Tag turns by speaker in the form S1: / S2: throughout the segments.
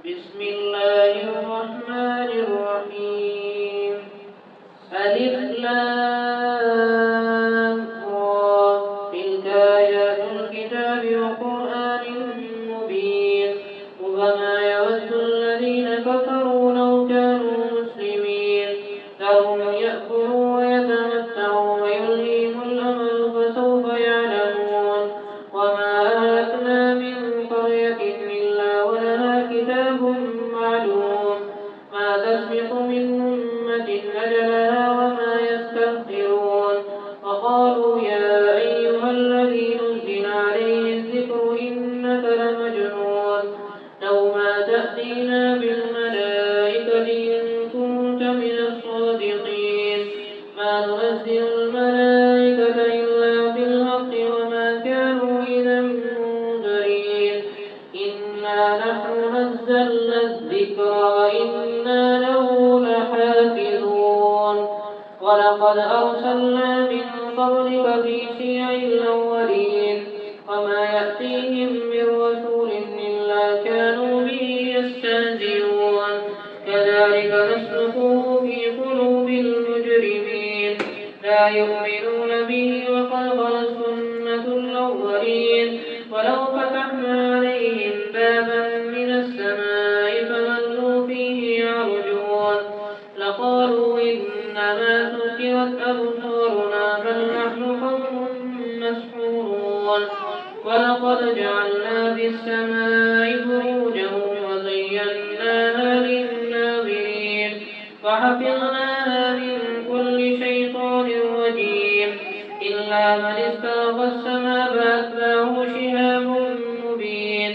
S1: بسم الله الرحمن الرحيم. ألف لام را. تلك آيات الكتاب وقرآن مبين. ربما يود الذين كفروا لو كانوا مسلمين. ذرهم يأكلوا ويتمتعوا ويلهيهم الأمل فسوف يعلمون. وما أهلكنا من قرية إلا ولها كتاب معلوم. ما تسبق من أمة أجلها وما يستأخرون. وقالوا يا أيها الذي نزل عليه الذكر إنك لمجنون. لو ما تأتينا بالملائكة إن كنت من الصادقين. ما ننزل الملائكة إلا بالحق وما كانوا إذا منذرين. إنا نحن نزلنا الذكر وإنا له لحافظون. ولقد أرسلنا من قبلك في شيع الأولين. وما يأتيهم من رسول إلا كانوا به يستهزئون. كذلك نسلكه في قلوب المجرمين. لا يؤمنون به وقد خلت سنة الأولين. ولو فتحنا عليهم بابا من السماء فظلوا فيه يعرجون لقالوا إنما سكرت أبصارنا بل نحن قوم مسحورون. ولقد جعلنا في السماء بروجا وزيناها للناظرين وحفظناها من كل شيطان رجيم إلا من استرق السماء فأتبعه شهاب مبين.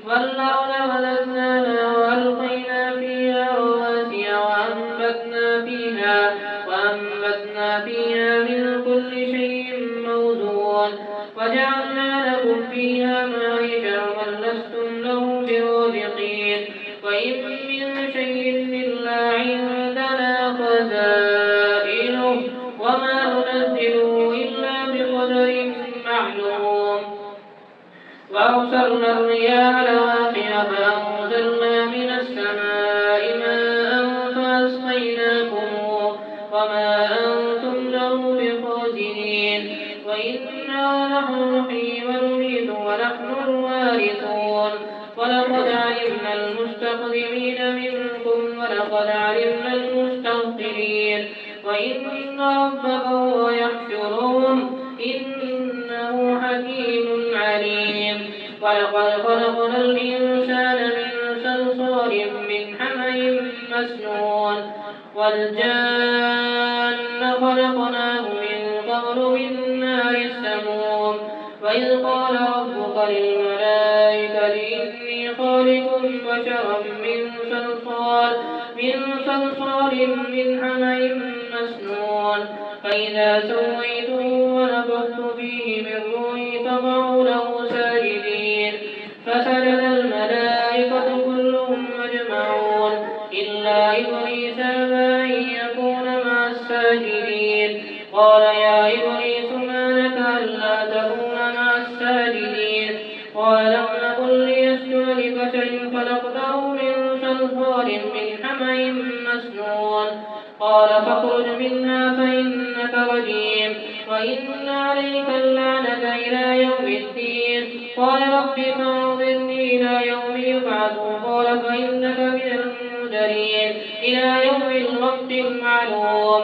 S1: والأرض مددناها وألقينا فيها رواسي وأنبتنا فيها من كل شيء موزون. وجعلنا لكم فيها معيشة ومن لستم له برازقين. وإن من شيء إلا عندنا خزائنه وما ننزله إلا بقدر معلوم. وأرسلنا الرياح لواقع فأنزلنا من السماء ماء فأسقيناكموه وما أنتم له بخازنين. وإنا نحن نحيي ونميت ونحن الوارثون. ولقد علمنا المستقدمين منكم ولقد علمنا المستغفرين. وإن ربك هو يحشرهم إنه حكيم عليم. ولقد خلقنا الإنسان من صلصال من حمأ مسنون. والجان خلقناه من قبل من نار السموم. وإذ قال ربك للملائكة إني خالق بشرا من صلصال من حمأ مسنون. فإذا سويته ونفخت فيه من روحي فقعوا له ساجدين. فسجد الملائكة كلهم أجمعون إلا إبليس أبى أن يكون مع الساجدين. قال يا إبليس ما لك ألا تكون مع الساجدين. قال لم نكن ليسجد لبشر خلقته من صلصال من حمأ مسنون. قال فاخرج منها فإنك رجيم وإن عليك اللعنة إلى يوم الدين. قال رب فأنظرني إلى يوم يبعثون. قال فإنك من المنذرين إلى يوم الوقت المعلوم.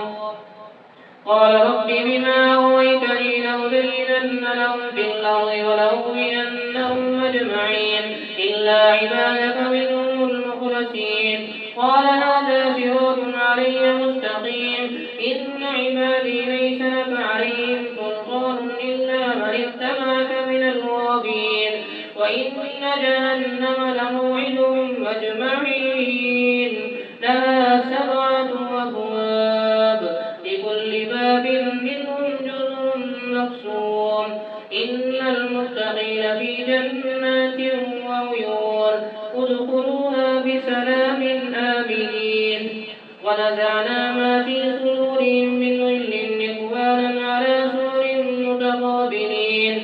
S1: قال رب بما أغويتني لأزينن لهم في الأرض ولأغوينهم أجمعين إلا عبادك منهم المخلصين. قال هذا صراط علي مستقيم. إن عبادي ليس لك عليهم سلطان إلا من اتبعك من الغابين. وإن جهنم لموعدهم أجمعين لها 7 أبواب لكل باب منهم جزء مقسوم. إن المتقين في جنات وعيون ادخلوها بسلام آمنين. ونزعنا ما في صدورهم من غل إخوانا على سرر متقابلين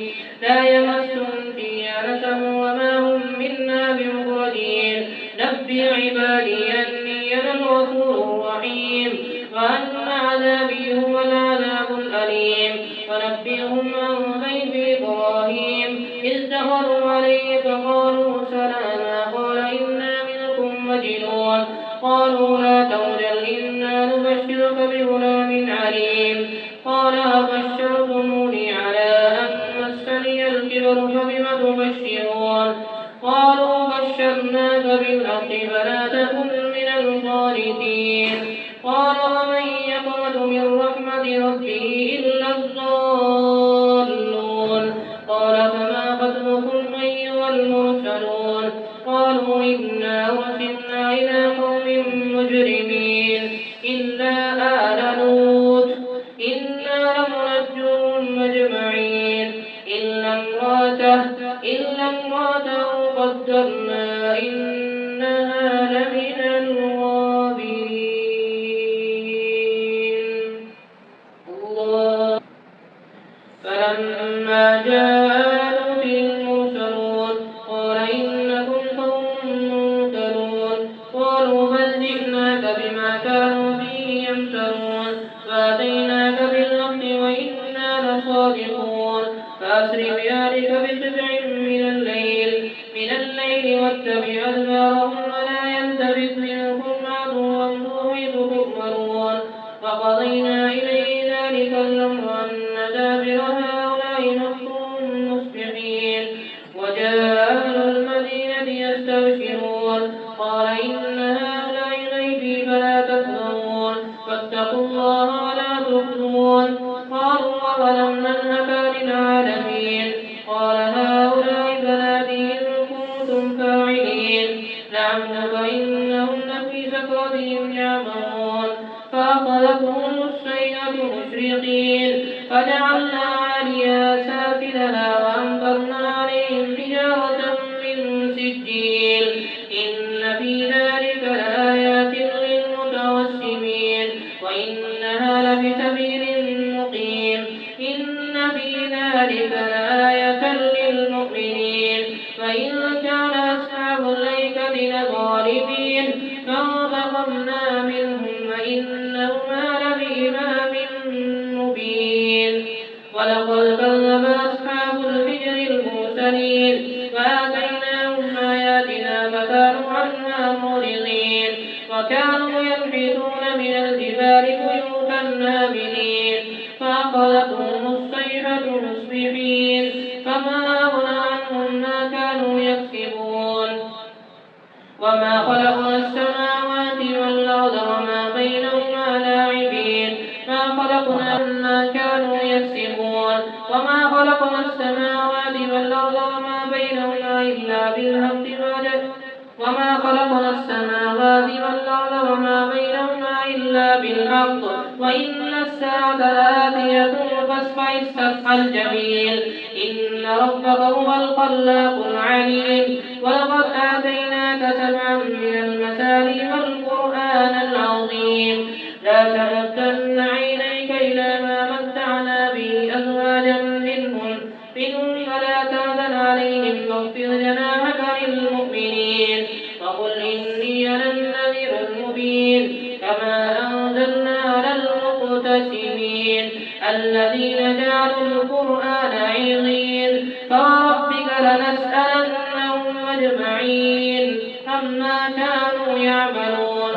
S1: لا يمسهم فيها نسب وما هم منا بمخرجين. نبئ نبئ عبادي أني أنا الغفور الرحيم وأن عذابي هو العذاب الأليم ونبئهم عن ضيف إبراهيم إذ دخلوا عليه فقالوا سلاما قال إنا منكم وجلون قالوا لا توجل إنا نبشرك بغلام عليم قال أبشرتموني على أن مسني الكبر فبم تبشرون قالوا بشرناك بالحق فلا تكن من القانتين قال ومن يقنط من رحمة ربه إلا الضالون قال فما خطبكم أيها المرسلون قالوا إنا أرسلنا إلى قوم مجرمين إلا آل لوط إنا لمنجوهم أجمعين إلا امرأته قدرنا إنها لمن الغابرين الله فلما جاء لوط المرسلون قال إنكم قوم منكرون قالوا بل جئناك بما كانوا فيه يمترون فأتيناك بالحق وإنا لصادقون فأسر بأهلك بسبع من الليل واتبع أدبارهم ولا يلتفت منكم أحد وامضوا حيث تؤمرون وقضينا إليه ذلك الأمر أن دابر هؤلاء مقطوع مصبحين وجاء أهل المدينة يستبشرون قال إن هؤلاء ضيفي فلا تكفرون فاتقوا الله ولا تخزون قالوا أولم ننهك عن العالمين قال هؤلاء بناتي إن كنتم فاعلين لعمرك إنهم لفي سكرتهم يعمهون فأخذتهم الصيحة مشرقين فجعلنا عاليها سافلها وأمطرنا عليهم حجارة من سجيل إن في ذلك لآيات للمتوسمين وإنها لبسبيل مقيم إن في ذلك لآية للمؤمنين فإن كان أصحاب الأيكة لظالمين فانتقمنا منهم وإنهما لبإمام مبين ولقد كذب أصحاب الحجر المرسلين فآتيناهم آياتنا فكانوا عنها معرضين وكانوا ينحتون من الجبال بيوتا آمنين فأخذتهم الصيحة مصبحين فما أغنى عنهم ما كانوا يكسبون وما خلقنا السماوات والأرض وما بينهما لاعبين ما كانوا يكسبون وما خلقنا السماوات والأرض وما بينهما إلا بالحق وما خلقنا السماوات والأرض وما بينهما إلا بالحق وإن الساعة لآتية فاصفح الصفح الجميل إن ربك هو الخلاق العليم ولقد آتيناك سبعا من المثاني والقرآن العظيم لا تمدن عينيك إلى ما متعنا به أزواجا منهم فلا تحزن عليهم واخفض جناحك للمؤمنين وقل إني أنا النذير المبين كما أنزلنا على المقتسمين الذين جعلوا القرآن عظيم فربك لنسألنهم أجمعين عما كانوا يعملون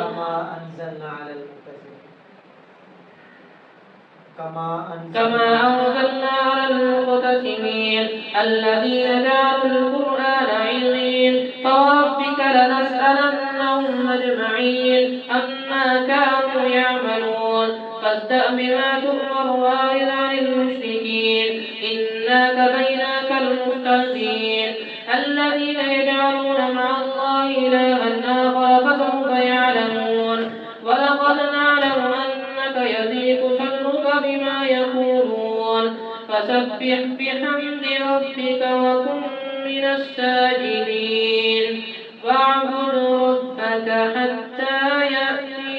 S1: كما أنزلنا على المقتسمين الذين جعلوا القرآن عظيم فربك لنسألنهم أجمعين عما كانوا يعملون فاستأ بما تؤمر وأعرض عن المشركين إنا كفيناك المستهزئين الذين يجعلون مع الله إلها آخر فسوف يعلمون ولقد نعلم أنك يضيق صدرك بما يقولون فسبح بحمد ربك وكن من الساجدين واعبد ربك حتى يأتيك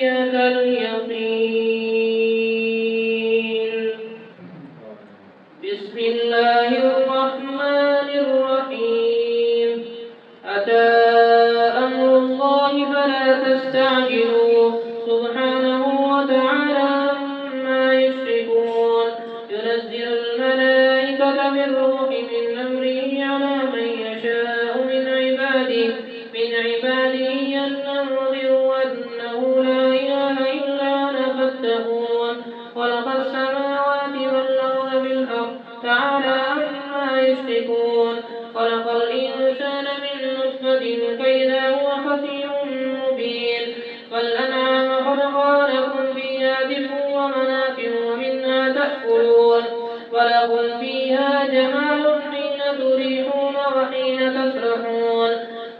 S1: اليقين. بسم الله الرحمن الرحيم. أتى أمر الله لا تستعجلوا سبحانه وتعالى عما يشركون ينزل الملائكة بالروح من أمره على من يشاء من عباده أن أنذروا أنه لا إله إلا أنا فاتقون خلق السماوات والأرض بالحق تعالى عما يشركون خلق الإنسان من نطفة فإذا هو خصيم مبين والأنعام خلقها لكم فيها دفء ومنافع ومنها تأكلون ولكم فيها جمال حين تريحون وحين تسرحون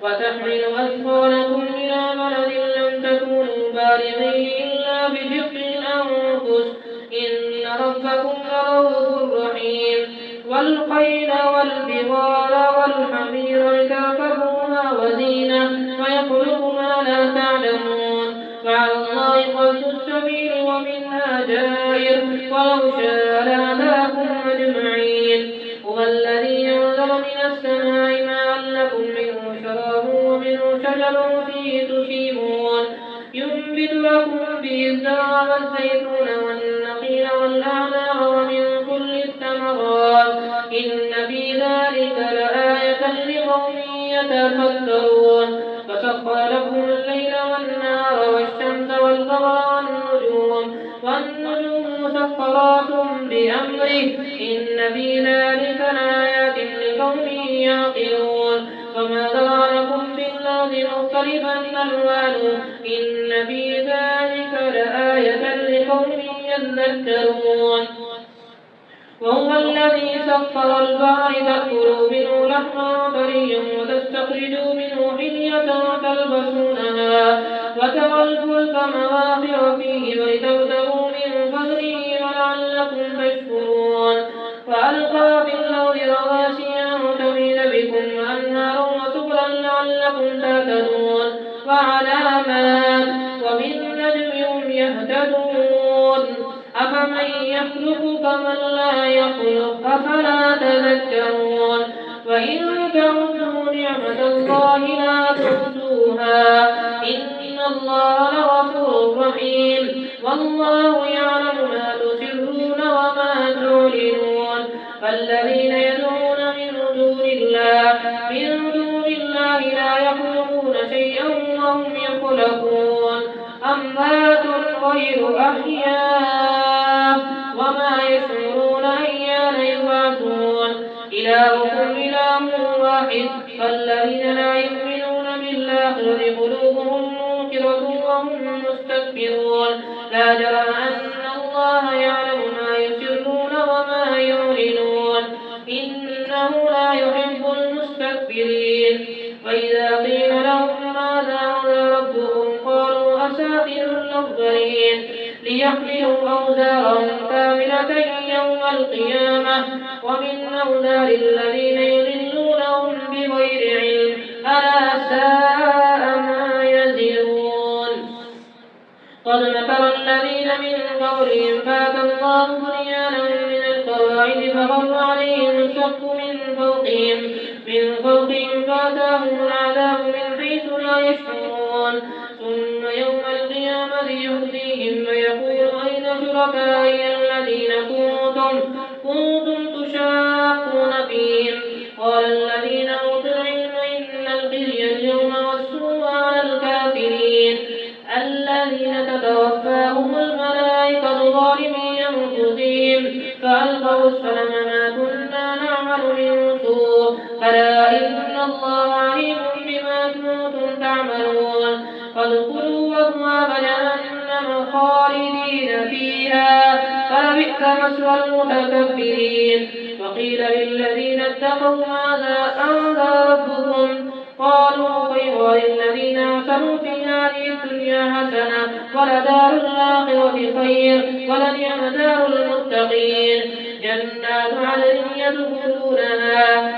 S1: وتحمل أثقالكم إلى بلد لم تكونوا بالغيه إلا بشق الأنفس إن ربكم لرؤوف رحيم والخيل والبغال والحمير لتركبوها وزينة ويخلق ما لا تعلمون وعلى الله قصد السبيل ومنها جائر ولو شاء لهداكم أجمعين هو الذي أنزل من السماء ماء لكم منه شراب ومنه شجر فيه تسيمون ينبت لكم به الزرع والزيتون والنخيل والأعناب ومن كل الثمرات إن في ذلك لآية لقوم يتفكرون فسخر لكم الليل والنهار والشمس والقمر والنجوم مسخرات بأمره إن في ذلك لآيات لقوم يعقلون وما ذرأ لكم في الأرض مختلفا ألوانه إن في ذلك لآية لقوم يذكرون وهو الذي سخر البحر تأكلوا منه لحما طريا وتستخرجوا منه حلية وتلبسونها وترى الفلك مواخر فيه ولتبتغوا من فضله ولعلكم تشكرون وألقى في الأرض رواسي أن تميد بكم وأنهارا وسبلا لعلكم تهتدون وعلامات وبالنجم هم يهتدون أفمن يخلق كمن لا يخلق أفلا تذكرون وإن تعدوا نعمة الله لا تحصوها إن الله لغفور رحيم والله يعلم ما تسرون وما تعلنون فالذين يدعون من دون الله لا يخلقون شيئا وهم يخلقون أموات غير أحياء وما يشعرون أيان يبعثون إلهكم إله واحد فالذين لا يؤمنون بالآخرة قلوبهم منكرة وهم مستكبرون لا جرم أن الله يعلم ما يسرون وما يعلنون إنه لا يحب المستكبرين وإذا قيل لهم ماذا أنزل ربكم قالوا أساطير الأولين ليحملوا أوزارهم كاملة يوم القيامة ومن أوزار الذين يضلونهم بغير علم ألا ساء ما يزرون قد مكر الذين من قبلهم فأتى الله بنيانهم من القواعد فخر عليهم السقف من فوقهم فأتاهم العذاب من حيث لا يشعرون ثم يوم القيامة يخزيهم ويقول أين شركائي الذين كنتم تشاقون فيهم قال الذين أوتوا العلم إن الخزي اليوم والسوء على الكافرين الذين تتوفاهم الملائكة ظالمي أنفسهم فألقوا السلم ما كنا نعمل من سوء ألا إن الله عليم بما كنتم تعملون فادخلوا أبواب جهنم خالدين فيها فلبئس مثوى المتكبرين وقيل للذين اتقوا ماذا أنزل ربكم قالوا خير للذين أحسنوا في هذه الدنيا حسنة ولدار الآخرة خير ولنعم دار المتقين جنات عدن يدخلونها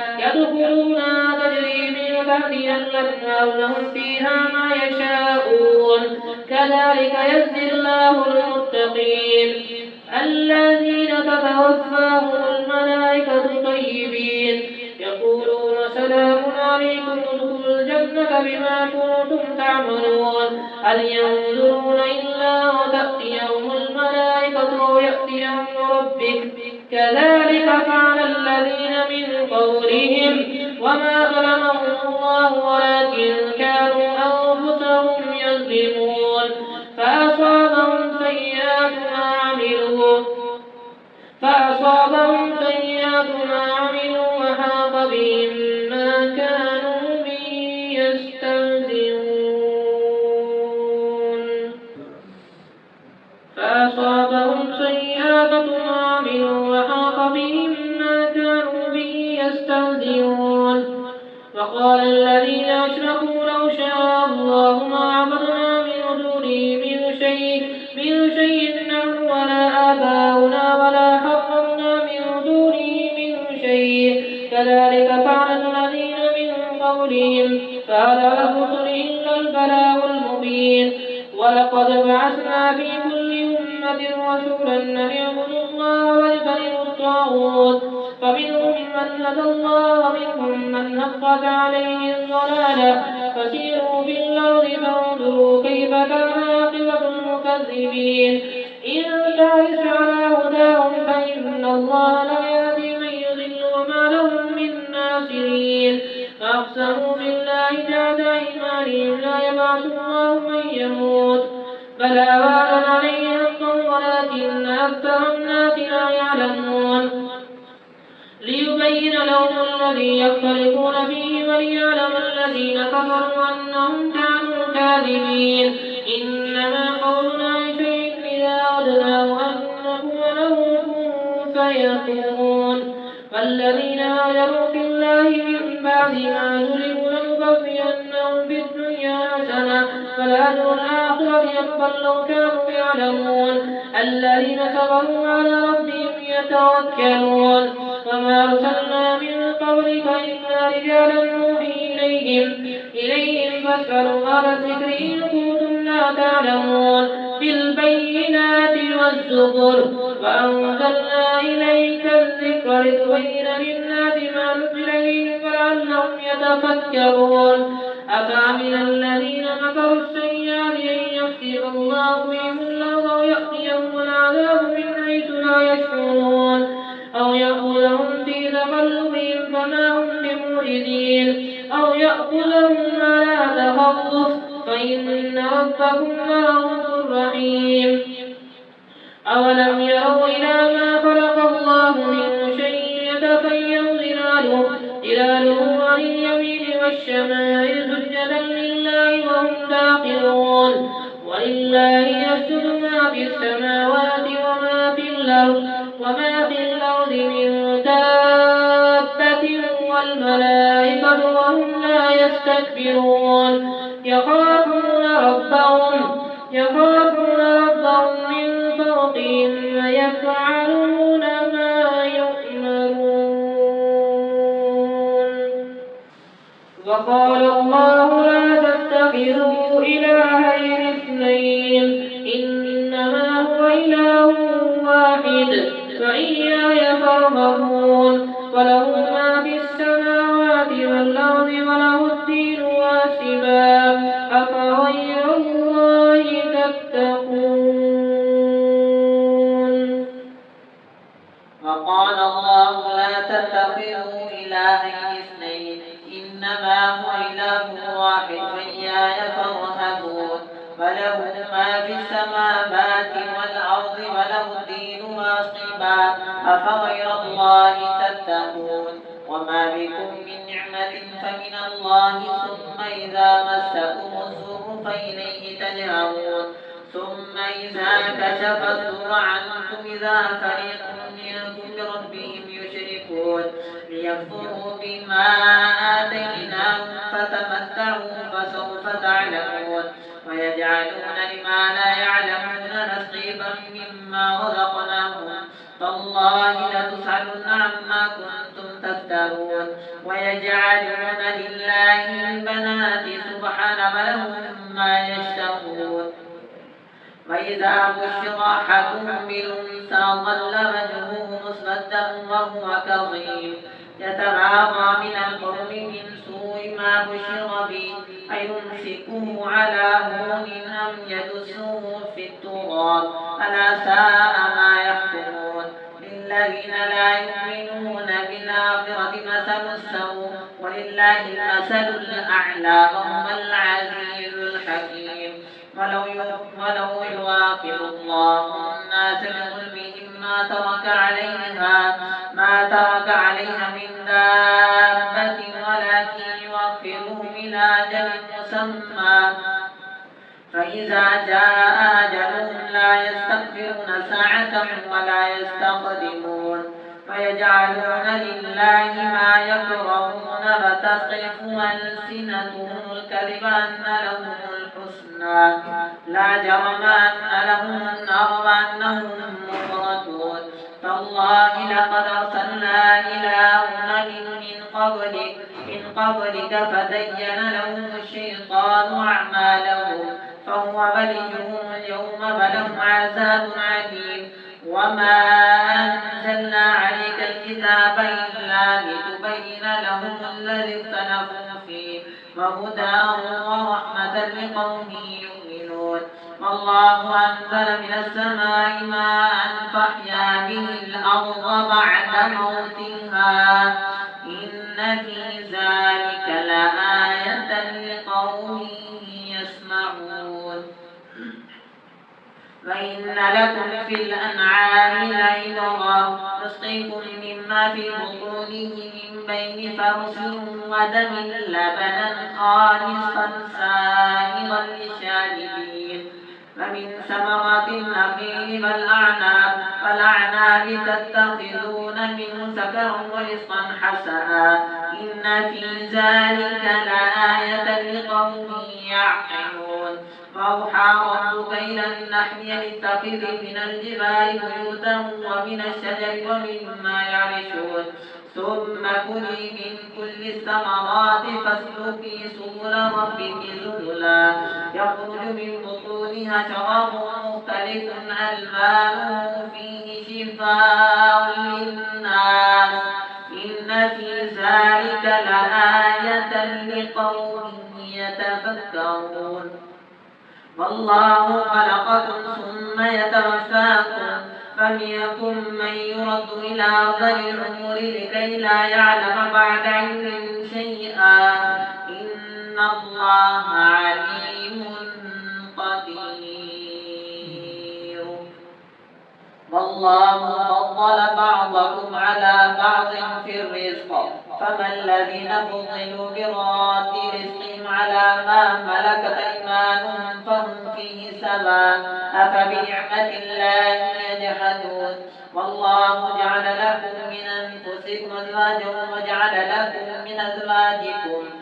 S1: تجري من تحتها الأنهار لهم فيها ما يشاءون كذلك يجزي الله المتقين الذين تتوفاهم الملائكة طيبين يقولون سلام عليكم ادخلوا الجنة بما كنتم تعملون هل ينظرون إلا أن تأتيهم الملائكة أو يأتي أمر ربك كذلك فعل الذين من قبلهم وما ظلمهم الله ولكن كانوا أنفسهم يظلمون فأصابهم سيئات ما عملوا وحاق بهم ما كانوا به يستهزئون وقال الذين أشركوا لو شاء الله ما عبدنا من دونه من شيء نحن ولا آباؤنا ولا حرمنا من دونه من شيء كذلك فعل الذين من قبلهم فهل على الرسل إلا البلاغ المبين ولقد بعثنا في كل أمة رسولا أن اعبدوا الله واجتنبوا الطاغوت فمنهم من هدى الله ومنهم من حقت عليه الضلالة فسيروا في الأرض فانظروا كيف كان عاقبة المكذبين إن تحرص على هداهم فإن الله لا يهدي من يضل وما لهم من ناصرين فأقسموا بالله جهد أيمانهم لا يبعث الله من يموت بلى وعدا عليه حقا ولكن أكثر الناس لا يعلمون ليبين لهم الذي يختلفون فيه وليعلم الذين كفروا أنهم كانوا كاذبين إنما قولنا لشيء إذا أردناه أن نقول له كن فيكون فالذين هاجروا في الله من بعد ما ظلموا لنبوئنهم في الدنيا حسنة فالأجر الآخرة أكبر لو كانوا يعلمون الذين صبروا على ربهم يتوكلون وما أرسلنا من قبلك إلا رجالا نوحي إليهم فاسألوا أهل الذكر إن كنتم لا تعلمون بالبينات والزبر وأنزلنا إليك الذكر لتبين للناس ما نزل إليهم فلعلهم يتفكرون أفأمن الذين مكروا السيئات أن يخسف الله بهم الأرض ويأتيهم العذاب من حيث لا يشعرون أو يأخذهم في تقلبهم فما هم بمعجزين أو يأخذهم على تخوف فإن ربكم لرءوف رحيم أولم يروا إلى ما خلق الله من شيء يتفيأ ظلاله عن اليمين والشمائل سجدا لله وهم داخرون ولله يسجد ما في السماوات وما في الأرض من دابة والملائكة وهم لا يستكبرون يخافون ربهم من فوقهم ويفعلون ما يؤمرون وقال الله لا تتخذوا إلهين اثنين إنما هو إله واحد فإياي فارهبون وله ما في السماوات والأرض وله الدين واسبا أفغير الله تتقون
S2: وقال الله لا تتخذوا إلهين اثنين إنما هو إله واحد فإياي فارهبون وله ما في السماوات والأرض وله الدين واصبا أفغير الله تتقون وما بكم من نعمة فمن الله ثم إذا مسكم الضر فإليه تجأرون ثم إذا كشف الضر عنكم إذا فريق منكم بربهم يشركون ليكفروا بما آتيناهم فتمتعوا فسوف تعلمون ويجعلون لما لا يعلمون نصيبا مما رزقناهم تالله لتسألن عما كنتم تفترون ويجعلون لله البنات سبحانه لهم ما يشتهون وإذا بشر أحدهم بالأنثى ظل وجهه مسودا وهو كظيم يتبعض من القوم من سوء ما بشر به أيمسكه على هون يدسوه في التراب ألا ساء ما يحكمون للذين لا يؤمنون بالآخرة مثل السوء ولله المثل الأعلى وهو العزيز الحكيم ولو يواخذ الله الناس بظلمهم ما ترك عليها من دابة ولكن يوخرهم إلى أجل مسمى فإذا جاء أجلهم لا يستغفرون ساعة ولا يستقدمون فيجعلون لله ما يكرهون وتصرف ألسنتهم الكذب أن لهم الحسنى لا جرم أن لهم النار وأنهم مفرطون تالله لقد أرسلنا إلى أمم من قبلك فزين لهم الشيطان أعمالهم فهو وليهم اليوم ولهم عذاب عليم وما أنزلنا عليك الكتاب إلا لتبين لهم الذي اختلفوا فيه وهدى ورحمة لقوم يؤمنون والله أنزل من السماء ماء فأحيا به الأرض بعد موتها إن في ذلك لآية لقوم يسمعون وإن لكم في الأنعام لعبرة نسقيكم مما في بطونه من بين فرث ودم لبنا خالصا سائغا للشاربين ومن ثمرات النخيل والأعناب تتخذون منه سكرا ورزقا حسنا إن في ذلك لآية لقوم يعقلون وأوحى ربك إلى النحل أن اتخذي من الجبال بيوتا ومن الشجر ومما يعرشون ثم كلي من كل الثمرات فاسلكي سبل ربك ذللا يخرج من بطونها شراب مختلف ألوانه فيه شفاء للناس إن في ذلك لآية لقوم يتفكرون والله خلقكم ثم يتوفاكم فمنكم من يرد إلى أرذل الأمور لكي لا يعلم بعد علم شيئا إن الله عليم قدير والله فضل بعضكم على بعض في الرزق فما الذين فضلوا براد رزقهم على ما ملكت أيمانهم فهم فيه سواء أفبنعمة الله يجحدون والله جعل لكم من أنفسكم أزواجا وجعل لكم من أزواجكم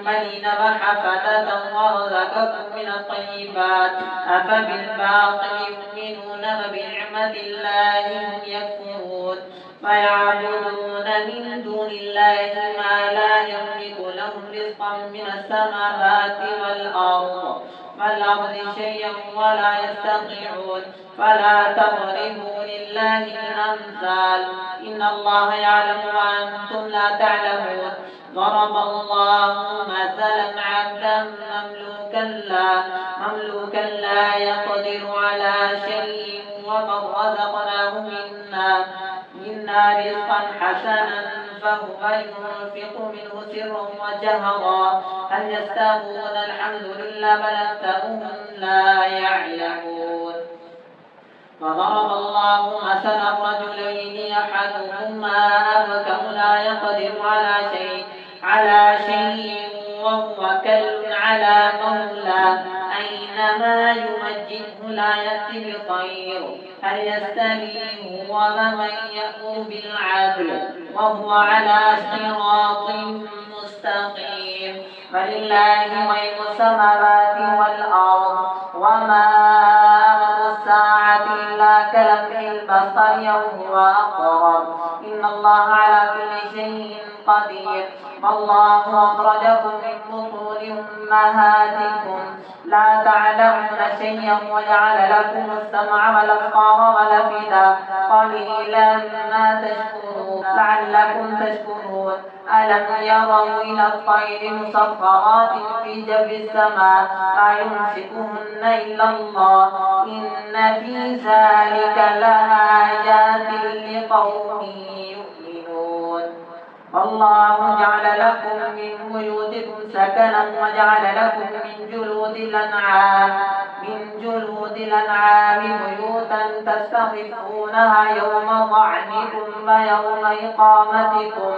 S2: بنين وحفدة ورزقكم من الطيبات أفبالباطل يؤمنون وبنعمة الله هم يكفرون فيعبدون من دون الله ما لا يملك لهم رزقا من السماوات والأرض شيئا ولا يستطيعون فلا تضربوا لله الأمثال إن الله يعلم وأنتم لا تعلمون ضرب الله مثلا عبدا مملوكا لا يقدر على شيء ومن رزقناه منا رزقا حسنا فهو ينفق منه سرا وجهرا هل يستوون الحمد لله بل أكثرهم لا يعلمون وضرب الله مثلا رجلين أحدهما أبكم لا يقدر على شيء وهو كل على مولاه أينما يوجهه لا يأتي بخير هل يستوي هو ومن يأمر بالعدل وهو على صراط مستقيم ولله غيب السماوات والأرض وما أمر الساعة إلا كلمح البصر أو هو أقرب إن الله على كل شيء قدير والله أخرجكم من بطون أمهاتكم لا تعلمون شيئا وجعل لكم السمع والأبصار والأفئدة قليلا ما تشكرون لعلكم تشكرون يعلمون. ألم يروا إلى الطير مسخرات في جو السماء ما يمسكهن إلا الله إن في ذلك لآيات لقوم يؤمنون. والله جعل لكم من بيوتكم سكنا وجعل لكم من جلود الأنعام بيوتا تستخفونها يوم ظعنكم ويوم إقامتكم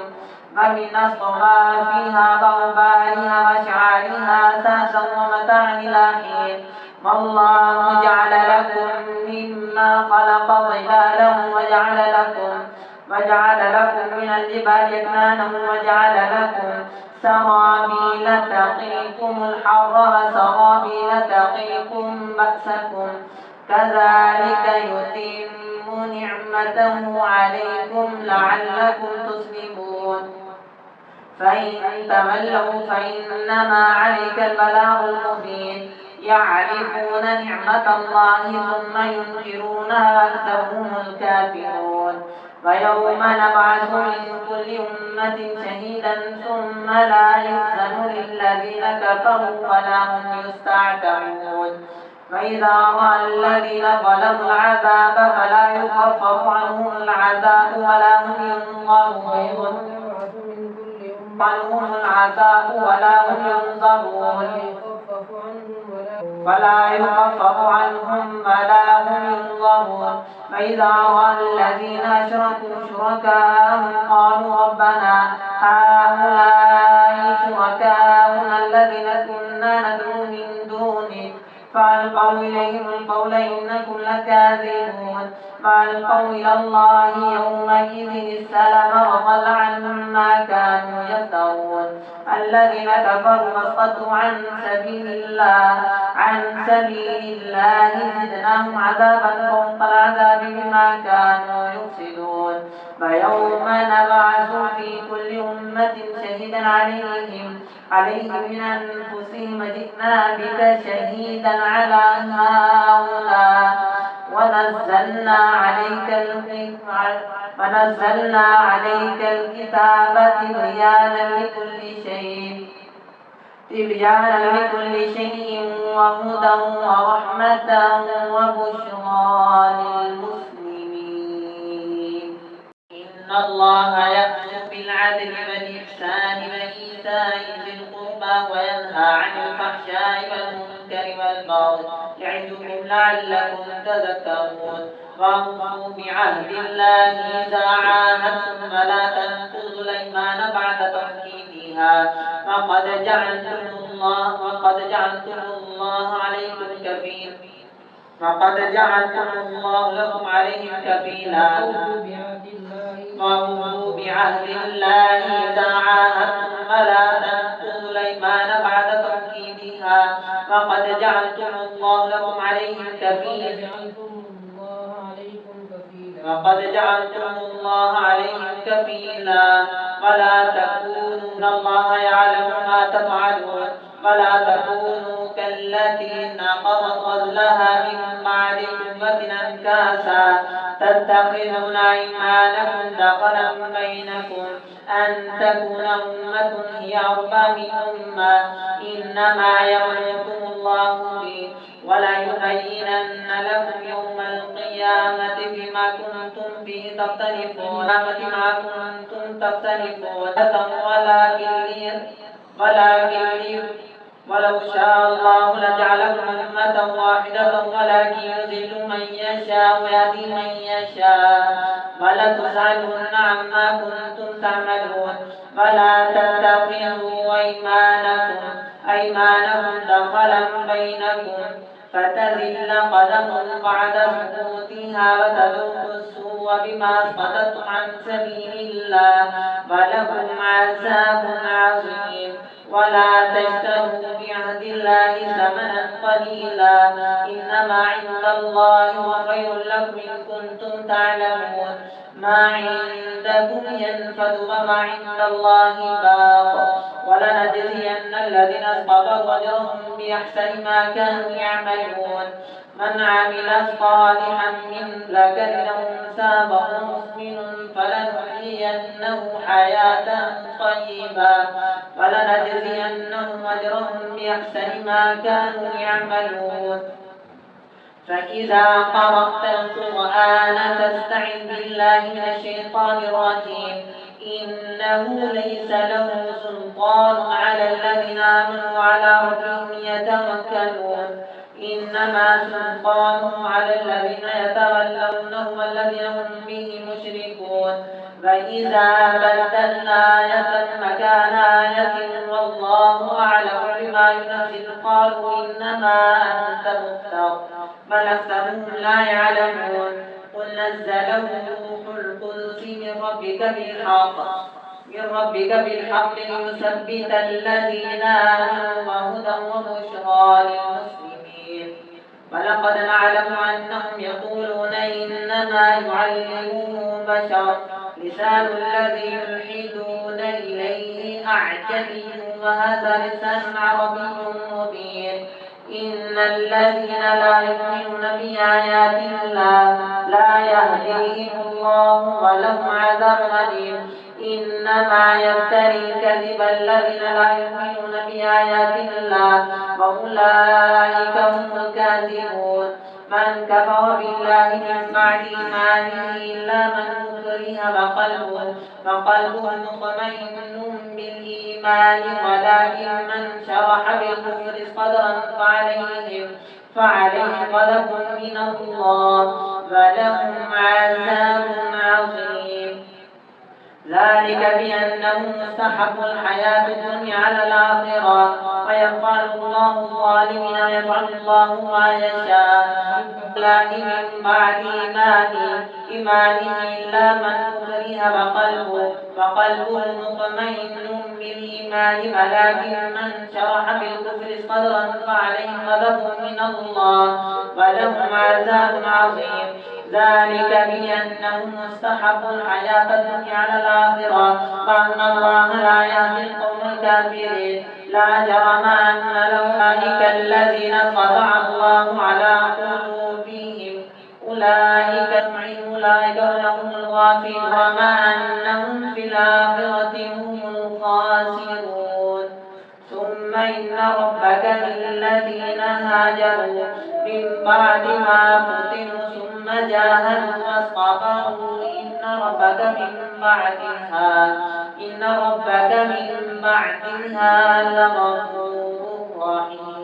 S2: ومن أصوافها وأوبارها وأشعارها أثاثا ومتاعا إلى حين. والله جعل لكم مما خلق ظلالا وجعل لكم من الجبال أكنانا وجعل لكم سرابيل تقيكم الحر وسرابيل تقيكم بأسكم كذلك يتم نعمته عليكم لعلكم تسلمون. فإن تولوا فإنما عليك البلاغ المبين. يعرفون نعمة الله ثم ينكرونها وأكثرهم الكافرون. ويوم نبعث من كل أمة شهيدا ثم لا يؤذن للذين كفروا ولا هم يستعتبون. وإذا رأى الذين ظلموا العذاب فلا يخفف عنهم العذاب ولا هم ينظرون. فلا يخفف عنهم ولا هم ينظرون. وإذا رأى الذين أشركوا شركاءهم قالوا ربنا هؤلاء شركاؤنا الذين كنا ندعو من دونك فألقوا إليهم القول إنكم لكاذبون. فألقوا إلى الله يومئذ السلم وضل عنهم ما كانوا يفترون. الذين كفروا وصدوا عن سبيل الله زدناهم عذابا فوق العذاب بما كانوا يفسدون. فيوم نبعث في كل أمة شهيدا عليهم من أنفسهم وجئنا بك شهيدا على هؤلاء ونزلنا عليك الكتاب تبيانا لكل شيء وهدى ورحمة وبشرى للمسلمين. إن الله يأمر بالعدل والإحسان وإيتاء ذي القربى وينهى عن الفحشاء والمنكر والبغي يعظكم لعلكم تذكرون. وأوفوا بعهد الله إذا عاهدتم ولا تنقضوا الأيمان بعد توكيدها وقد جعلتم الله لكم عليهم كفيلا. وأوفوا بعهد الله إذا عاهدتم ولا تنقضوا الأيمان بعد توكيدها وقد جعلتم الله لكم عليهم كفيلا. ولا تكونوا إن الله يعلم ما تفعلون. ولا تكونوا كالتي نقضت غزلها من بعد قوة أنكاسا تتخذون أيمانكم دخلا بينكم أن تكون أمة هي أربى من أمة إنما يأمركم الله به وليبينن لكم يوم القيامة بما كنتم فيه تختلفون. ولو شاء الله لجعلكم أمة واحدة ولكن يضل من يشاء ويهدي من يشاء ولتسألن عما كنتم تعملون. ولا تتخذوا أيمانكم دخلا بينكم فتزل قدم بعد ثبوتها وتذوقوا السوء بما صددتم عن سبيل الله ولكم عذاب عظيم. ولا تشتروا بعهد الله ثمنا قليلا إنما عند الله وخير لكم إن كنتم تعلمون. ما عندكم ينفد وما عند الله باق ولنجزين الذين صبروا أجرهم بأحسن ما كانوا يعملون من عمل صالحا من ذكر أو أنثى وهو مؤمن فلنحيينه حياة طيبة ولنجزينهم أجرهم بأحسن ما كانوا يعملون فإذا قرأت القرآن فاستعذ بالله من الشيطان الرجيم إنه ليس له سلطان على الذين آمنوا وعلى ربهم يتوكلون إنما سلطانه على الذين يتولونه والذين هم به مشركون فإذا بدلنا آية مكان آية والله أعلم بما ينزل قالوا إنما أنت مفتر بل أكثرهم لا يعلمون قل نزله روح القدس من ربك بالحق ليثبت الذين آمنوا وهدى وبشرى للمسلمين ولقد نعلم أنهم يقولون إنما يعلمه بشر لسان الذي يلحدون إليه أعجمي وهذا لسان عربي مبين إن الذين لا يؤمنون بآيات الله لا يهديهم الله ولهم عذاب أليم إنما يفتري الكذب الذين لا يؤمنون بآيات الله وأولئك هم الكاذبون من كفر بالله من بعد إيمانه إلا من أكره فقلبه مطمئن بالإيمان ولكن من شرح بالكفر صدرا فعليهم غضب من الله ولهم عذاب عظيم ذلك بأنهم استحبوا الحياة الدنيا على الآخرة ويفعل الله الظالمين ويفعل الله ما يشاء الله من بعد إيمانه إلا من أكره فقلبه مطمئن بالإيمان ولكن من شرح بالكفر صدرا فعليهم غضب من الله ولهم عذاب عظيم ذلك بأنهم استحبوا الحياة الدنيا على الآخرة وأن الله لا يهدي القوم الكافرين لا جرم أن أولئك الذين طبع الله على قلوبهم أولئك هم الغافلون وما أنهم في الآخرة هم الخاسرون ثم إن ربك للذين هاجروا من بعد ما فتنوا ثم جاهدوا وصبروا إن ربك من بعدها لغفور رحيم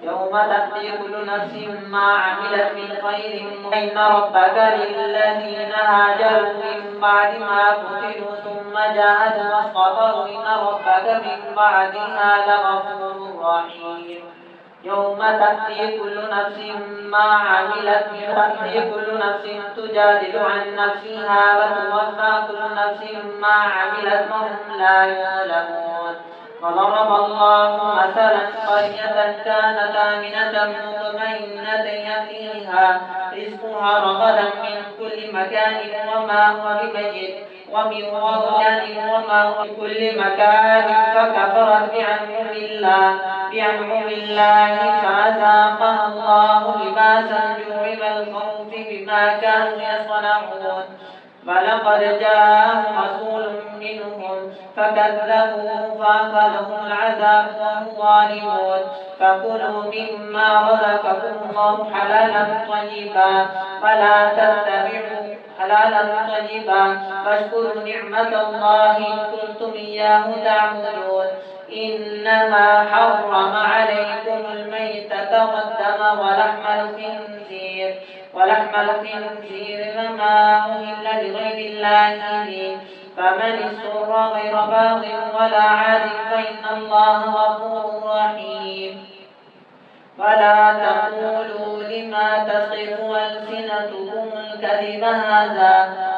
S2: يوم تأتي كل نفس ما عملت من خير إن ربك للذين هاجروا من بعد ما فتنوا ثم جاهدوا وصبروا إن ربك من بعدها لغفور رحيم يوم تأتي كل نفس ما عملت كل نفس تجادل عن نفسها وتوفى كل نفس ما عملت وهم لا يظلمون وضرب الله مثلا قرية كانت آمنة مطمئنة يأتيها رزقها رغدا من كل مكان وما هو بمجد ومن وما هو بكل مكان فكفرت بأنعم الله فأذاقها الله لباس الجوع والخوف بما كانوا يصنعون ولقد جاءهم رسول منهم فكذبوه فأخذهم العذاب وهم ظالمون فكلوا مما رزقكم الله حلالا طيبا ولا تتبعوا حلالا طيبا واشكروا نعمة الله إن كنتم إياه تعبدون إنما حرم عليكم الميتة والدم ولحم الخنزير وما أهل لغير الله به فمن اضطر غير باغ ولا عاد فإن الله غفور رحيم ولا تقولوا لما تصف ألسنتكم الكذب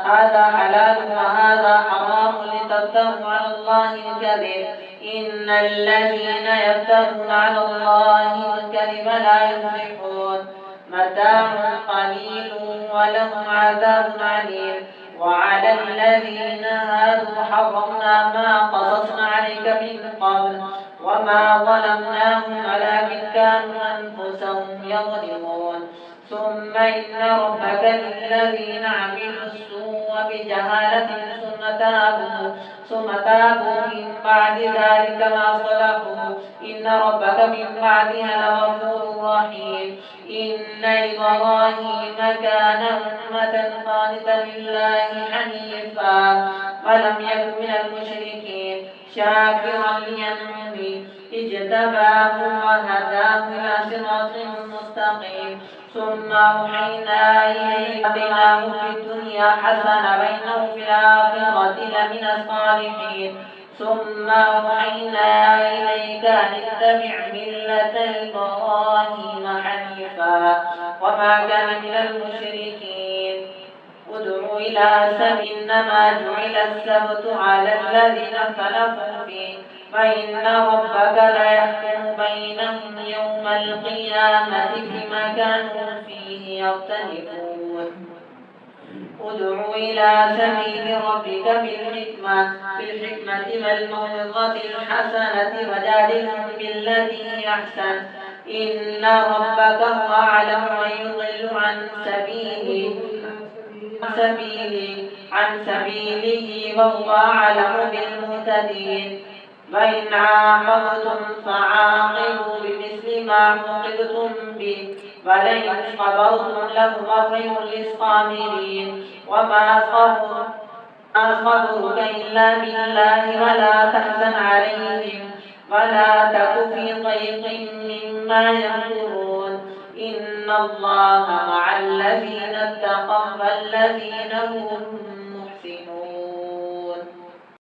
S2: هذا حلال وهذا حرام لتفتروا على الله الكذب إن الذين يفترون على الله الكذب لا يفلحون متاع قليل ولهم عذاب عليم. وعلى الذين هادوا حرمنا ما قصصنا عليك من قبل وما ظلمناهم ولكن كانوا أنفسهم يظلمون. ثم إن ربك للذين عملوا السوء بجهالة ثم تابوا من بعد ذلك ما صلحوا إن ربك من بعدها لغفور رحيم. إن إبراهيم كان أمة قانتا لله حنيفا ولم يكن من المشركين شاكرا لأنعمه اجتباه وهداه إلى صراط مستقيم. ثم أوحينا إليه وآتيناه في الدنيا حسنة وإنه في الآخرة لمن الصالحين. ثم أوحينا إليك أن اتبع ملة إبراهيم حنيفا وما كان من المشركين. ادع إلى سبيل إنما جعل السبت على الذين اختلفوا فيه فإن ربك ليحكم بينهم يوم القيامة فيما كانوا فيه يختلفون. ادع إلى سبيل ربك بالحكمة والموعظة الحسنة وجادلهم بالتي هي أحسن إن ربك هو أعلم من يضل عن سبيله وهو أعلم بالمهتدين. وإن عاقبتم فعاقبوا بمثل ما عوقبتم به ولئن صبرتم لهو خير للصابرين. وما صبرك إلا بالله ولا تحزن عليهم ولا تك في ضيق مما يمكرون. إن الله مع الذين اتقوا والذين هم